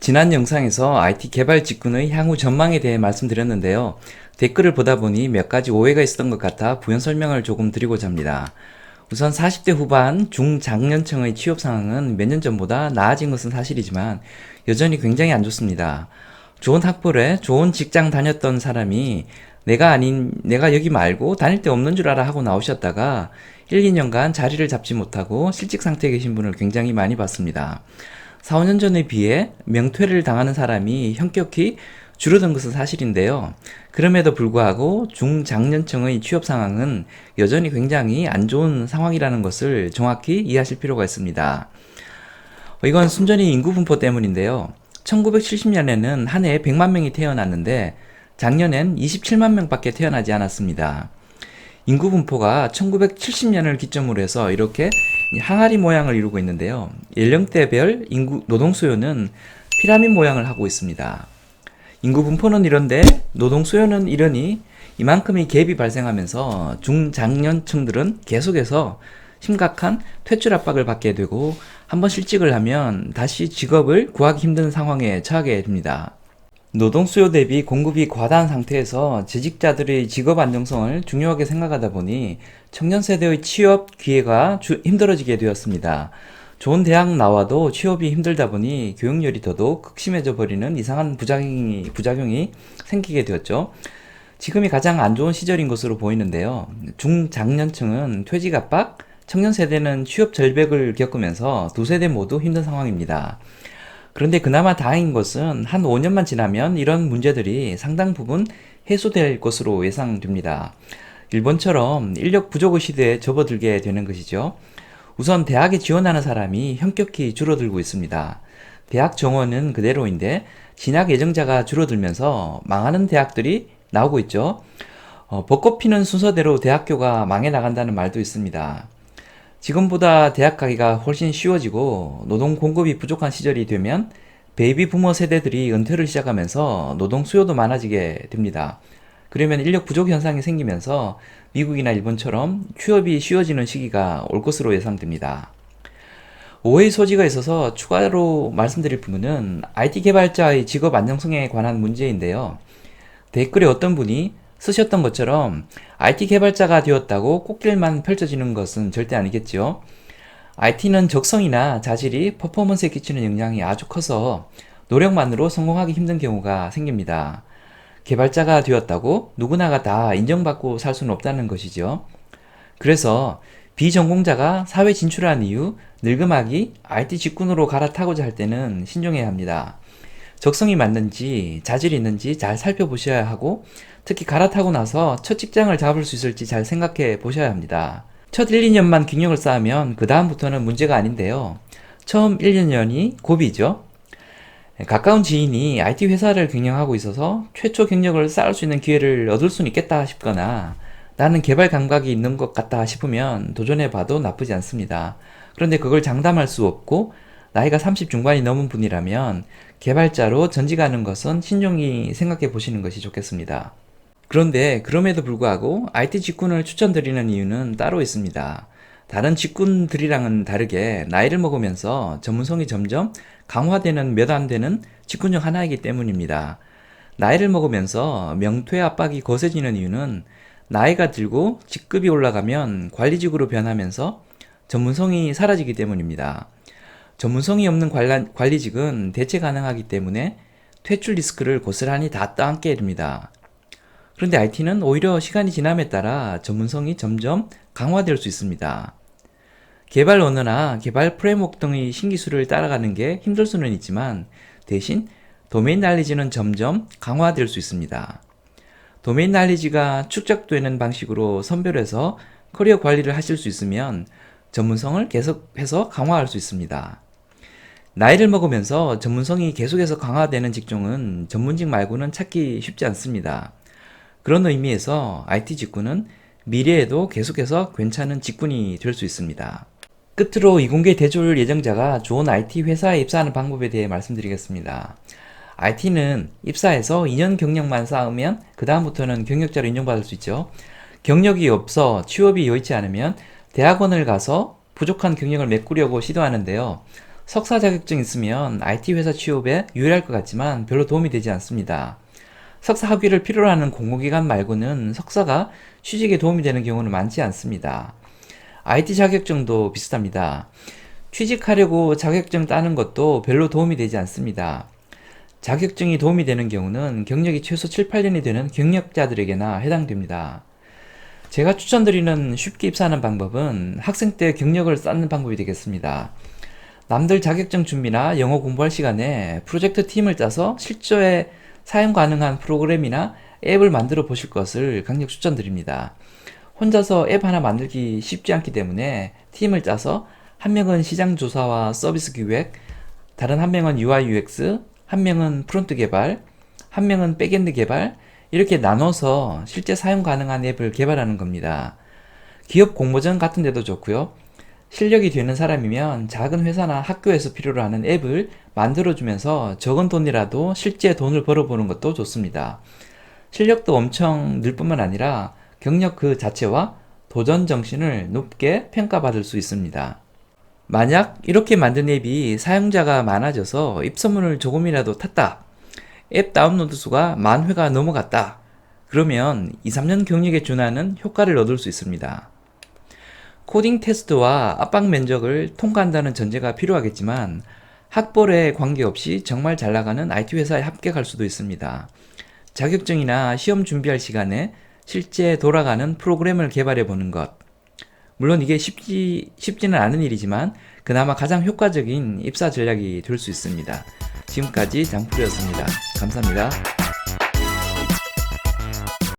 지난 영상에서 IT 개발 직군의 향후 전망에 대해 말씀드렸는데요. 댓글을 보다 보니 몇 가지 오해가 있었던 것 같아 부연 설명을 조금 드리고자 합니다. 우선 40대 후반 중장년층의 취업 상황은 몇 년 전보다 나아진 것은 사실이지만 여전히 굉장히 안 좋습니다. 좋은 학벌에 좋은 직장 다녔던 사람이 내가 여기 말고 다닐 데 없는 줄 알아 하고 나오셨다가 1, 2년간 자리를 잡지 못하고 실직 상태에 계신 분을 굉장히 많이 봤습니다. 4, 5년 전에 비해 명퇴를 당하는 사람이 현격히 줄어든 것은 사실인데요. 그럼에도 불구하고 중장년층의 취업 상황은 여전히 굉장히 안 좋은 상황이라는 것을 정확히 이해하실 필요가 있습니다. 이건 순전히 인구 분포 때문인데요. 1970년에는 한 해에 100만 명이 태어났는데 작년엔 27만 명밖에 태어나지 않았습니다. 인구 분포가 1970년을 기점으로 해서 이렇게 항아리 모양을 이루고 있는데요. 연령대별 인구 노동 수요는 피라미드 모양을 하고 있습니다. 인구 분포는 이런데 노동 수요는 이러니 이만큼의 갭이 발생하면서 중장년층들은 계속해서 심각한 퇴출 압박을 받게 되고 한번 실직을 하면 다시 직업을 구하기 힘든 상황에 처하게 됩니다. 노동 수요 대비 공급이 과다한 상태에서 재직자들의 직업 안정성을 중요하게 생각하다 보니 청년 세대의 취업 기회가 힘들어지게 되었습니다. 좋은 대학 나와도 취업이 힘들다 보니 교육열이 더더욱 극심해져 버리는 이상한 부작용이 생기게 되었죠. 지금이 가장 안 좋은 시절인 것으로 보이는데요. 중장년층은 퇴직 압박, 청년 세대는 취업 절벽을 겪으면서 두 세대 모두 힘든 상황입니다. 그런데 그나마 다행인 것은 한 5년만 지나면 이런 문제들이 상당 부분 해소될 것으로 예상됩니다. 일본처럼 인력 부족의 시대에 접어들게 되는 것이죠. 우선 대학에 지원하는 사람이 현격히 줄어들고 있습니다. 대학 정원은 그대로인데 진학 예정자가 줄어들면서 망하는 대학들이 나오고 있죠. 벚꽃 피는 순서대로 대학교가 망해 나간다는 말도 있습니다. 지금보다 대학 가기가 훨씬 쉬워지고 노동 공급이 부족한 시절이 되면 베이비 부머 세대들이 은퇴를 시작하면서 노동 수요도 많아지게 됩니다. 그러면 인력 부족 현상이 생기면서 미국이나 일본처럼 취업이 쉬워지는 시기가 올 것으로 예상됩니다. 오해의 소지가 있어서 추가로 말씀드릴 부분은 IT 개발자의 직업 안정성에 관한 문제인데요. 댓글에 어떤 분이 쓰셨던 것처럼 IT 개발자가 되었다고 꽃길만 펼쳐지는 것은 절대 아니겠죠. IT는 적성이나 자질이 퍼포먼스에 끼치는 영향이 아주 커서 노력만으로 성공하기 힘든 경우가 생깁니다. 개발자가 되었다고 누구나가 다 인정받고 살 수는 없다는 것이죠. 그래서 비전공자가 사회 진출한 이후 늙음하기 IT 직군으로 갈아타고자 할 때는 신중해야 합니다. 적성이 맞는지 자질이 있는지 잘 살펴보셔야 하고 특히 갈아타고 나서 첫 직장을 잡을 수 있을지 잘 생각해 보셔야 합니다. 첫 1, 2년만 경력을 쌓으면 그 다음부터는 문제가 아닌데요. 처음 1, 2년이 고비죠. 가까운 지인이 IT 회사를 경영하고 있어서 최초 경력을 쌓을 수 있는 기회를 얻을 수는 있겠다 싶거나 나는 개발 감각이 있는 것 같다 싶으면 도전해 봐도 나쁘지 않습니다. 그런데 그걸 장담할 수 없고 나이가 30 중반이 넘은 분이라면 개발자로 전직하는 것은 신중히 생각해 보시는 것이 좋겠습니다. 그런데 그럼에도 불구하고 IT 직군을 추천드리는 이유는 따로 있습니다. 다른 직군들이랑은 다르게 나이를 먹으면서 전문성이 점점 강화되는 몇 안 되는 직군 중 하나이기 때문입니다. 나이를 먹으면서 명퇴 압박이 거세지는 이유는 나이가 들고 직급이 올라가면 관리직으로 변하면서 전문성이 사라지기 때문입니다. 전문성이 없는 관리직은 대체 가능하기 때문에 퇴출 리스크를 고스란히 다 떠안게 됩니다. 그런데 IT는 오히려 시간이 지남에 따라 전문성이 점점 강화될 수 있습니다. 개발 언어나 개발 프레임워크 등의 신기술을 따라가는 게 힘들 수는 있지만 대신 도메인 날리지는 점점 강화될 수 있습니다. 도메인 날리지가 축적되는 방식으로 선별해서 커리어 관리를 하실 수 있으면 전문성을 계속해서 강화할 수 있습니다. 나이를 먹으면서 전문성이 계속해서 강화되는 직종은 전문직 말고는 찾기 쉽지 않습니다. 그런 의미에서 IT 직군은 미래에도 계속해서 괜찮은 직군이 될 수 있습니다. 끝으로 이공계 대졸 예정자가 좋은 IT 회사에 입사하는 방법에 대해 말씀드리겠습니다. IT는 입사해서 2년 경력만 쌓으면 그 다음부터는 경력자로 인정받을 수 있죠. 경력이 없어 취업이 여의치 않으면 대학원을 가서 부족한 경력을 메꾸려고 시도하는데요. 석사 자격증 있으면 IT 회사 취업에 유리할 것 같지만 별로 도움이 되지 않습니다. 석사 학위를 필요로 하는 공공기관 말고는 석사가 취직에 도움이 되는 경우는 많지 않습니다. IT 자격증도 비슷합니다. 취직하려고 자격증 따는 것도 별로 도움이 되지 않습니다. 자격증이 도움이 되는 경우는 경력이 최소 7, 8년이 되는 경력자들에게나 해당됩니다. 제가 추천드리는 쉽게 입사하는 방법은 학생 때 경력을 쌓는 방법이 되겠습니다. 남들 자격증 준비나 영어 공부할 시간에 프로젝트 팀을 짜서 실제에 사용 가능한 프로그램이나 앱을 만들어 보실 것을 강력 추천드립니다. 혼자서 앱 하나 만들기 쉽지 않기 때문에 팀을 짜서 한 명은 시장 조사와 서비스 기획, 다른 한 명은 UI UX, 한 명은 프론트 개발, 한 명은 백엔드 개발, 이렇게 나눠서 실제 사용 가능한 앱을 개발하는 겁니다. 기업 공모전 같은 데도 좋고요. 실력이 되는 사람이면 작은 회사나 학교에서 필요로 하는 앱을 만들어주면서 적은 돈이라도 실제 돈을 벌어보는 것도 좋습니다. 실력도 엄청 늘 뿐만 아니라 경력 그 자체와 도전 정신을 높게 평가받을 수 있습니다. 만약 이렇게 만든 앱이 사용자가 많아져서 입소문을 조금이라도 탔다. 앱 다운로드 수가 10,000회가 넘어갔다. 그러면 2, 3년 경력에 준하는 효과를 얻을 수 있습니다. 코딩 테스트와 압박 면접을 통과한다는 전제가 필요하겠지만 학벌에 관계없이 정말 잘 나가는 IT 회사에 합격할 수도 있습니다. 자격증이나 시험 준비할 시간에 실제 돌아가는 프로그램을 개발해 보는 것. 물론 이게 쉽지는 않은 일이지만 그나마 가장 효과적인 입사 전략이 될 수 있습니다. 지금까지 장프로였습니다. 감사합니다.